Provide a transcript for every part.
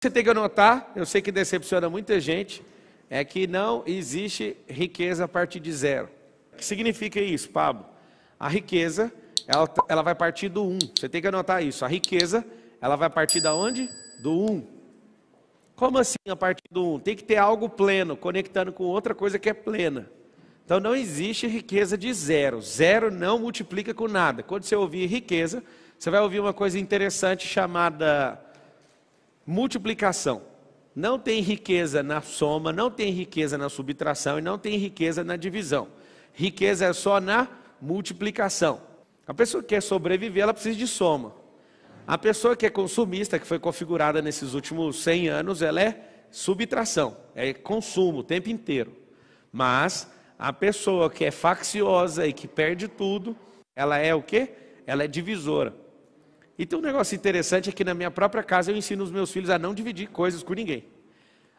Você tem que anotar, eu sei que decepciona muita gente, é que não existe riqueza a partir de zero. O que significa isso, Pablo? A riqueza, ela vai partir do 1. Você tem que anotar isso. A riqueza, ela vai partir da onde? Do 1. Como assim a partir do 1? Tem que ter algo pleno, conectando com outra coisa que é plena. Então não existe riqueza de zero. Zero não multiplica com nada. Quando você ouvir riqueza, você vai ouvir uma coisa interessante chamada multiplicação. Não tem riqueza na soma, não tem riqueza na subtração e não tem riqueza na divisão. Riqueza é só na multiplicação. A pessoa que quer sobreviver, ela precisa de soma. A pessoa que é consumista, que foi configurada nesses últimos 100 anos, ela é subtração, é consumo o tempo inteiro. Mas a pessoa que é facciosa e que perde tudo, ela é o quê? Ela é divisora. E tem um negócio interessante, é que na minha própria casa eu ensino os meus filhos a não dividir coisas com ninguém.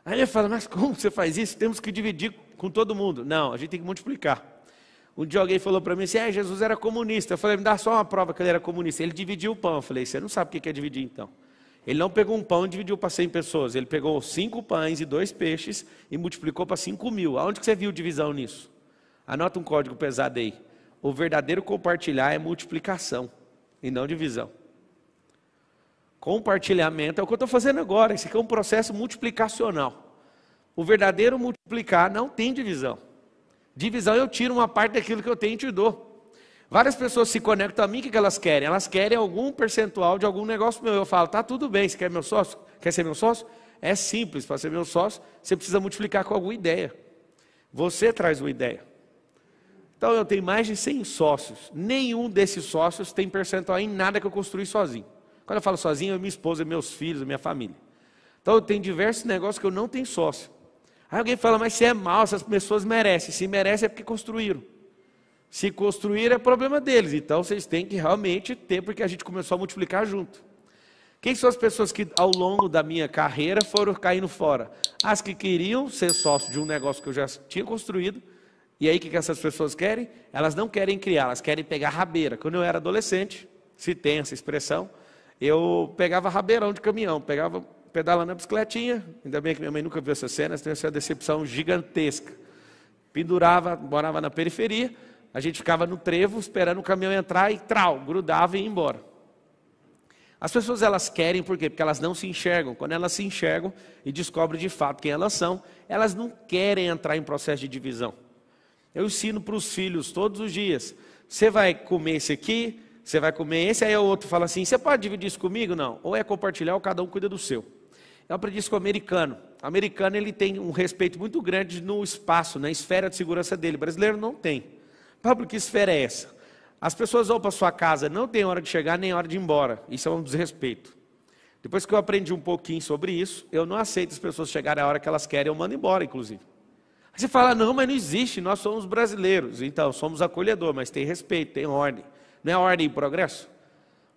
Aí eu falo, mas como você faz isso? Temos que dividir com todo mundo. Não, a gente tem que multiplicar. Um dia alguém falou para mim assim, Jesus era comunista. Eu falei, me dá só uma prova que ele era comunista. Ele dividiu o pão. Eu falei, você não sabe o que é dividir então. Ele não pegou um pão e dividiu para 100 pessoas. Ele pegou 5 pães e 2 peixes e multiplicou para 5.000. Aonde que você viu divisão nisso? Anota um código pesado aí. O verdadeiro compartilhar é multiplicação e não divisão. Compartilhamento é o que eu estou fazendo agora. Isso aqui é um processo multiplicacional. O verdadeiro multiplicar não tem divisão. Divisão eu tiro uma parte daquilo que eu tenho e te dou. Várias pessoas se conectam a mim, o que elas querem? Elas querem algum percentual de algum negócio meu. Eu falo, tá tudo bem, você quer meu sócio? Quer ser meu sócio? É simples, para ser meu sócio, você precisa multiplicar com alguma ideia. Você traz uma ideia. Então eu tenho mais de 100 sócios. Nenhum desses sócios tem percentual em nada que eu construí sozinho. Quando eu falo sozinho, é minha esposa, meus filhos, minha família. Então eu tenho diversos negócios que eu não tenho sócio. Aí alguém fala, mas se é mal, essas pessoas merecem. Se merecem é porque construíram. Se construíram é problema deles. Então vocês têm que realmente ter, porque a gente começou a multiplicar junto. Quem são as pessoas que ao longo da minha carreira foram caindo fora? As que queriam ser sócio de um negócio que eu já tinha construído. E aí o que essas pessoas querem? Elas não querem criar, elas querem pegar rabeira. Quando eu era adolescente, se tem essa expressão, eu pegava rabeirão de caminhão, pegava pedalando na bicicletinha, ainda bem que minha mãe nunca viu essa cena, tem essa decepção gigantesca. Pendurava, morava na periferia, a gente ficava no trevo esperando o caminhão entrar e grudava e ia embora. As pessoas elas querem, por quê? Porque elas não se enxergam. Quando elas se enxergam e descobrem de fato quem elas são, elas não querem entrar em processo de divisão. Eu ensino para os filhos todos os dias, você vai comer esse aqui, você vai comer esse, aí o outro fala assim, você pode dividir isso comigo? Não. Ou é compartilhar ou cada um cuida do seu. Eu aprendi isso com o americano. O americano ele tem um respeito muito grande no espaço, na esfera de segurança dele. O brasileiro não tem. Pablo, que esfera é essa? As pessoas vão para sua casa, não tem hora de chegar nem hora de ir embora. Isso é um desrespeito. Depois que eu aprendi um pouquinho sobre isso, eu não aceito as pessoas chegarem a hora que elas querem, eu mando embora, inclusive. Aí você fala, não, mas não existe, nós somos brasileiros. Então, somos acolhedor, mas tem respeito, tem ordem. Não é ordem e progresso?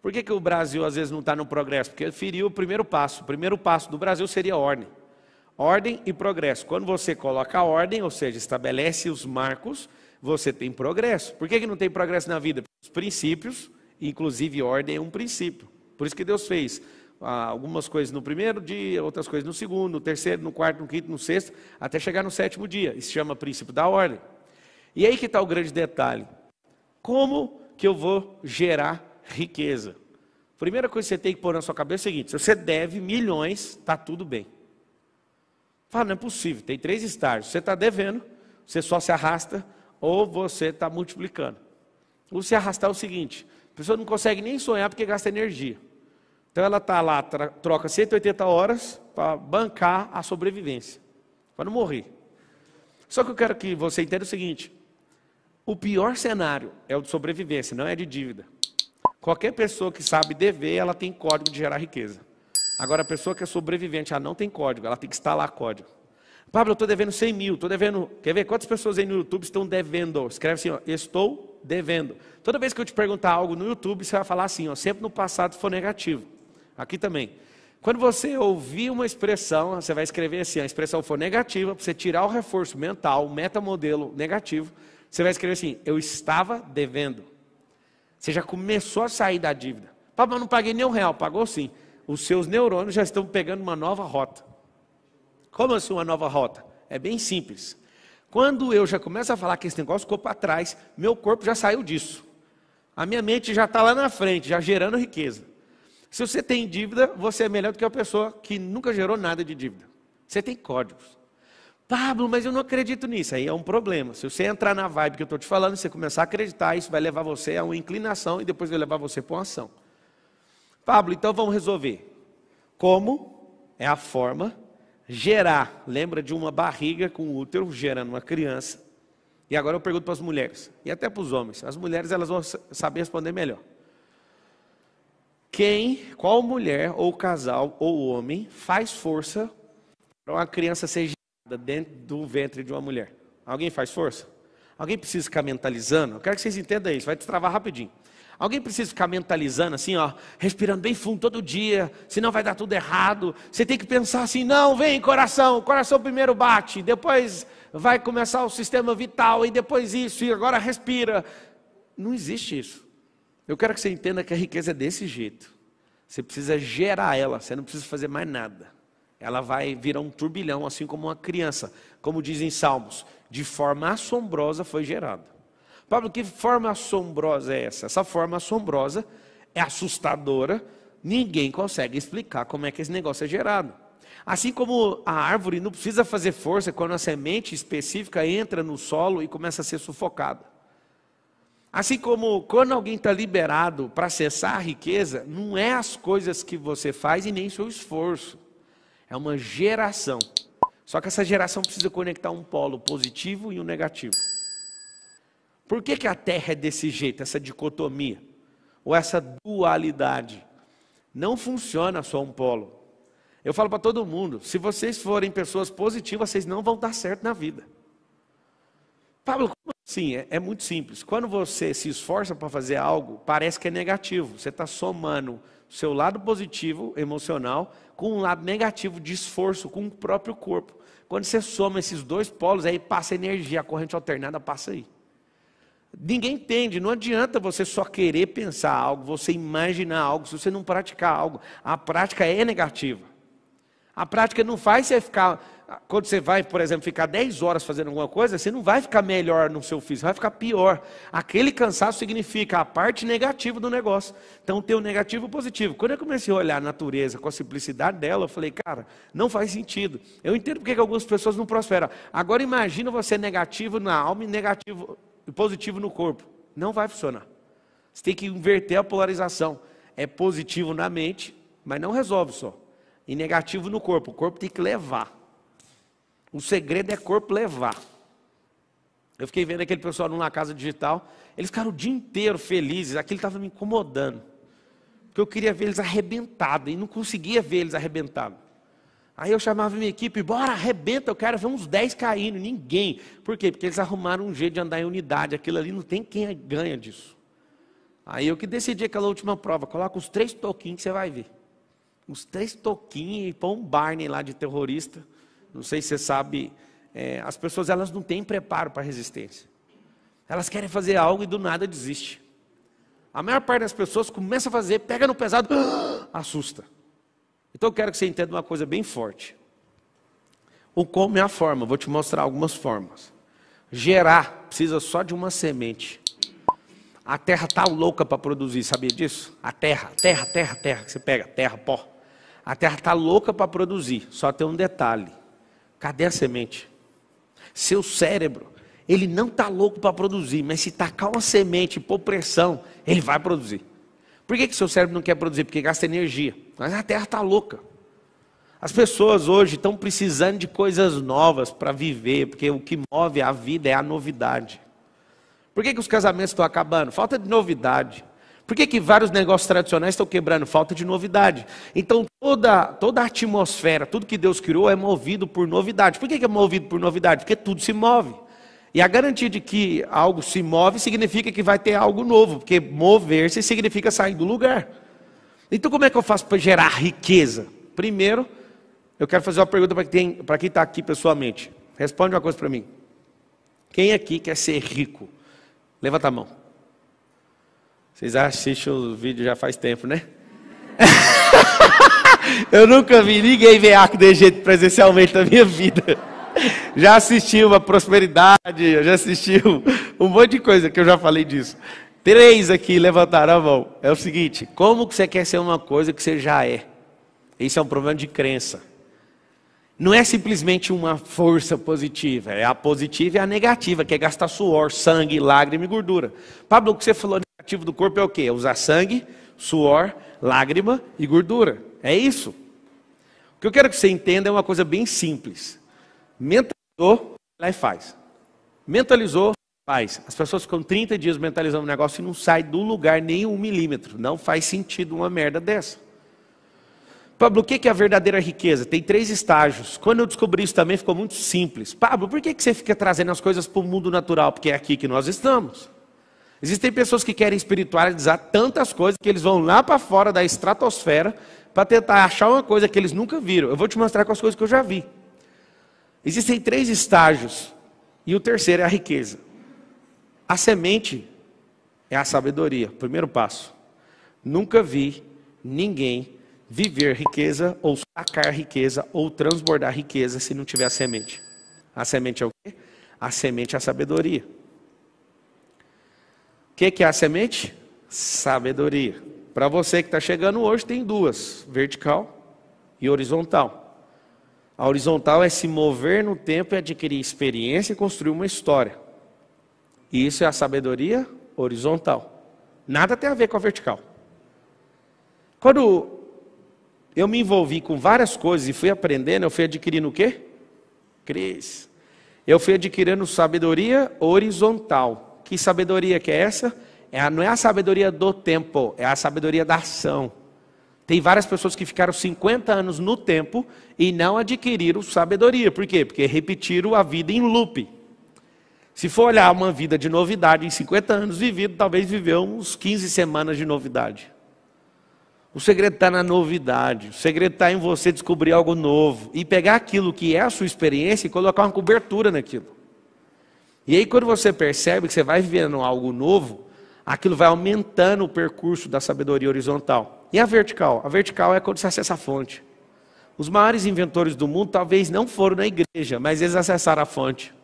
Por que o Brasil às vezes não está no progresso? Porque feriu o primeiro passo. O primeiro passo do Brasil seria ordem. Ordem e progresso. Quando você coloca a ordem, ou seja, estabelece os marcos, você tem progresso. Por que não tem progresso na vida? Os princípios, inclusive ordem é um princípio. Por isso que Deus fez algumas coisas no primeiro dia, outras coisas no segundo, no terceiro, no quarto, no quinto, no sexto, até chegar no 7º dia. Isso se chama princípio da ordem. E aí que está o grande detalhe. Como que eu vou gerar riqueza? Primeira coisa que você tem que pôr na sua cabeça é o seguinte, se você deve milhões, está tudo bem. Fala, não é possível, tem 3 estágios. Você está devendo, você só se arrasta, ou você está multiplicando. O se arrastar é o seguinte, a pessoa não consegue nem sonhar porque gasta energia. Então ela está lá, troca 180 horas para bancar a sobrevivência, para não morrer. Só que eu quero que você entenda o seguinte, o pior cenário é o de sobrevivência, não é de dívida. Qualquer pessoa que sabe dever, ela tem código de gerar riqueza. Agora, a pessoa que é sobrevivente, ela não tem código, ela tem que instalar código. Pablo, eu estou devendo 100 mil, estou devendo... Quer ver quantas pessoas aí no YouTube estão devendo? Escreve assim, ó, estou devendo. Toda vez que eu te perguntar algo no YouTube, você vai falar assim, ó, sempre no passado se for negativo. Aqui também. Quando você ouvir uma expressão, você vai escrever assim, a expressão for negativa, para você tirar o reforço mental, o metamodelo negativo, você vai escrever assim, eu estava devendo. Você já começou a sair da dívida. Pablo, eu não paguei nem R$1, pagou sim. os seus neurônios já estão pegando uma nova rota. Como assim uma nova rota? É bem simples. Quando eu já começo a falar que esse negócio ficou para trás, meu corpo já saiu disso. A minha mente já está lá na frente, já gerando riqueza. Se você tem dívida, você é melhor do que a pessoa que nunca gerou nada de dívida. Você tem códigos. Pablo, mas eu não acredito nisso. Aí é um problema. Se você entrar na vibe que eu estou te falando, você começar a acreditar, isso vai levar você a uma inclinação e depois vai levar você para uma ação. Pablo, então vamos resolver. Como é a forma gerar? Lembra de uma barriga com útero gerando uma criança? E agora eu pergunto para as mulheres, e até para os homens. As mulheres elas vão saber responder melhor. Qual mulher ou casal ou homem faz força para uma criança ser gerada dentro do ventre de uma mulher? Alguém faz força? Alguém precisa ficar mentalizando? Eu quero que vocês entendam isso, vai destravar rapidinho. Alguém precisa ficar mentalizando assim, ó, respirando bem fundo todo dia, senão vai dar tudo errado. Você tem que pensar assim, não, vem coração, o coração primeiro bate, depois vai começar o sistema vital, e depois isso, e agora respira. Não existe isso. Eu quero que você entenda que a riqueza é desse jeito. Você precisa gerar ela, você não precisa fazer mais nada. Ela vai virar um turbilhão, assim como uma criança. Como dizem Salmos, de forma assombrosa foi gerado. Pablo, que forma assombrosa é essa? Essa forma assombrosa é assustadora, ninguém consegue explicar como é que esse negócio é gerado. Assim como a árvore não precisa fazer força quando a semente específica entra no solo e começa a ser sufocada. Assim como quando alguém está liberado para acessar a riqueza, não é as coisas que você faz e nem seu esforço. É uma geração. Só que essa geração precisa conectar um polo positivo e um negativo. Por que a Terra é desse jeito, essa dicotomia? Ou essa dualidade? Não funciona só um polo. Eu falo para todo mundo, se vocês forem pessoas positivas, vocês não vão dar certo na vida. Pablo, como assim? É muito simples. Quando você se esforça para fazer algo, parece que é negativo. Você está somando o seu lado positivo, emocional, com um lado negativo de esforço com o próprio corpo. Quando você soma esses dois polos, aí passa energia, a corrente alternada passa aí. Ninguém entende, não adianta você só querer pensar algo, você imaginar algo, se você não praticar algo. A prática é negativa. A prática não faz você ficar, quando você vai, por exemplo, ficar 10 horas fazendo alguma coisa, você não vai ficar melhor no seu físico, vai ficar pior. Aquele cansaço significa a parte negativa do negócio. Então tem o negativo e o positivo. Quando eu comecei a olhar a natureza com a simplicidade dela, eu falei, cara, não faz sentido. Eu entendo porque que algumas pessoas não prosperam. Agora imagina você negativo na alma e negativo e positivo no corpo. Não vai funcionar. Você tem que inverter a polarização. É positivo na mente, mas não resolve só. E negativo no corpo. O corpo tem que levar. O segredo é o corpo levar. Eu fiquei vendo aquele pessoal numa casa digital. Eles ficaram o dia inteiro felizes. Aquilo estava me incomodando. Porque eu queria ver eles arrebentados. E não conseguia ver eles arrebentados. Aí eu chamava minha equipe, bora, arrebenta, eu quero ver uns 10 caindo. Ninguém. Por quê? Porque eles arrumaram um jeito de andar em unidade. Aquilo ali não tem quem ganha disso. Aí eu que decidi aquela última prova. Coloca os 3 toquinhos que você vai ver. Os 3 toquinhos e põe um Barney lá de terrorista. Não sei se você sabe, as pessoas elas não têm preparo para resistência. Elas querem fazer algo e do nada desiste. A maior parte das pessoas começa a fazer, pega no pesado, assusta. Então eu quero que você entenda uma coisa bem forte. O como é a forma, vou te mostrar algumas formas. Gerar precisa só de uma semente. A terra está louca para produzir, sabia disso? A terra, que você pega, terra, pó. A terra está louca para produzir, só tem um detalhe. Cadê a semente? Seu cérebro, ele não está louco para produzir, mas se tacar uma semente e pôr pressão, ele vai produzir. Por que seu cérebro não quer produzir? Porque gasta energia. Mas a terra está louca. As pessoas hoje estão precisando de coisas novas para viver, porque o que move a vida é a novidade. Por que os casamentos estão acabando? Falta de novidade. Por que vários negócios tradicionais estão quebrando? Falta de novidade. Então toda a atmosfera, tudo que Deus criou é movido por novidade. Por que é movido por novidade? Porque tudo se move. E a garantia de que algo se move significa que vai ter algo novo. Porque mover-se significa sair do lugar. Então como é que eu faço para gerar riqueza? Primeiro, eu quero fazer uma pergunta para quem está aqui pessoalmente. Responde uma coisa para mim. Quem aqui quer ser rico? Levanta a mão. Vocês assistem o vídeo já faz tempo, né? Eu nunca vi ninguém ver arco de Egito presencialmente na minha vida. Já assisti uma prosperidade, já assisti um monte de coisa que eu já falei disso. 3 aqui levantaram a mão. É o seguinte, como que você quer ser uma coisa que você já é? Isso é um problema de crença. Não é simplesmente uma força positiva, é a positiva e a negativa, que é gastar suor, sangue, lágrima e gordura. Pablo, o que você falou negativo do corpo é o quê? É usar sangue, suor, lágrima e gordura. É isso. O que eu quero que você entenda é uma coisa bem simples. Mentalizou, lá e faz. Mentalizou, faz. As pessoas ficam 30 dias mentalizando um negócio e não sai do lugar nem 1 milímetro. Não faz sentido uma merda dessa. Pablo, o que é a verdadeira riqueza? Tem 3 estágios. Quando eu descobri isso também ficou muito simples. Pablo, por que você fica trazendo as coisas para o mundo natural? Porque é aqui que nós estamos. Existem pessoas que querem espiritualizar tantas coisas que eles vão lá para fora da estratosfera para tentar achar uma coisa que eles nunca viram. Eu vou te mostrar com as coisas que eu já vi. Existem 3 estágios. E o terceiro é a riqueza. A semente é a sabedoria. Primeiro passo. Nunca vi ninguém viver riqueza, ou sacar riqueza, ou transbordar riqueza, se não tiver a semente. A semente é o quê? A semente é a sabedoria. O que é a semente? Sabedoria. Para você que está chegando hoje, tem 2, vertical e horizontal. A horizontal é se mover no tempo e adquirir experiência e construir uma história. E isso é a sabedoria horizontal. Nada tem a ver com a vertical. Quando eu me envolvi com várias coisas e fui aprendendo, eu fui adquirindo o quê? Cris. Eu fui adquirindo sabedoria horizontal. Que sabedoria que é essa? Não é a sabedoria do tempo, é a sabedoria da ação. Tem várias pessoas que ficaram 50 anos no tempo e não adquiriram sabedoria. Por quê? Porque repetiram a vida em loop. Se for olhar uma vida de novidade em 50 anos vivido, talvez viveu uns 15 semanas de novidade. O segredo está na novidade, o segredo está em você descobrir algo novo e pegar aquilo que é a sua experiência e colocar uma cobertura naquilo. E aí quando você percebe que você vai vivendo algo novo, aquilo vai aumentando o percurso da sabedoria horizontal. E a vertical? A vertical é quando você acessa a fonte. Os maiores inventores do mundo talvez não foram na igreja, mas eles acessaram a fonte.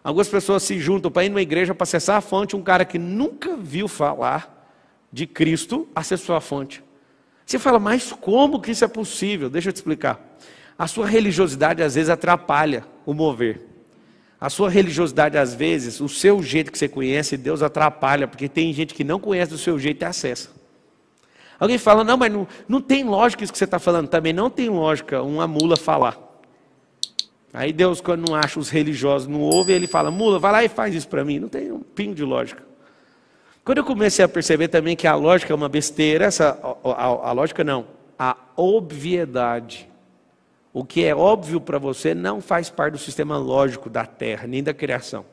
Algumas pessoas se juntam para ir numa igreja para acessar a fonte, um cara que nunca viu falar de Cristo acessou a fonte. Você fala, mas como que isso é possível? Deixa eu te explicar. A sua religiosidade às vezes atrapalha o mover. A sua religiosidade às vezes, o seu jeito que você conhece, Deus atrapalha, porque tem gente que não conhece do seu jeito e acessa. Alguém fala, não, mas não tem lógica isso que você está falando. Também não tem lógica uma mula falar. Aí Deus, quando não acha os religiosos, não ouve, ele fala, mula, vai lá e faz isso para mim. Não tem um pingo de lógica. Quando eu comecei a perceber também que a lógica é uma besteira, a lógica não, a obviedade. O que é óbvio para você não faz parte do sistema lógico da Terra, nem da criação.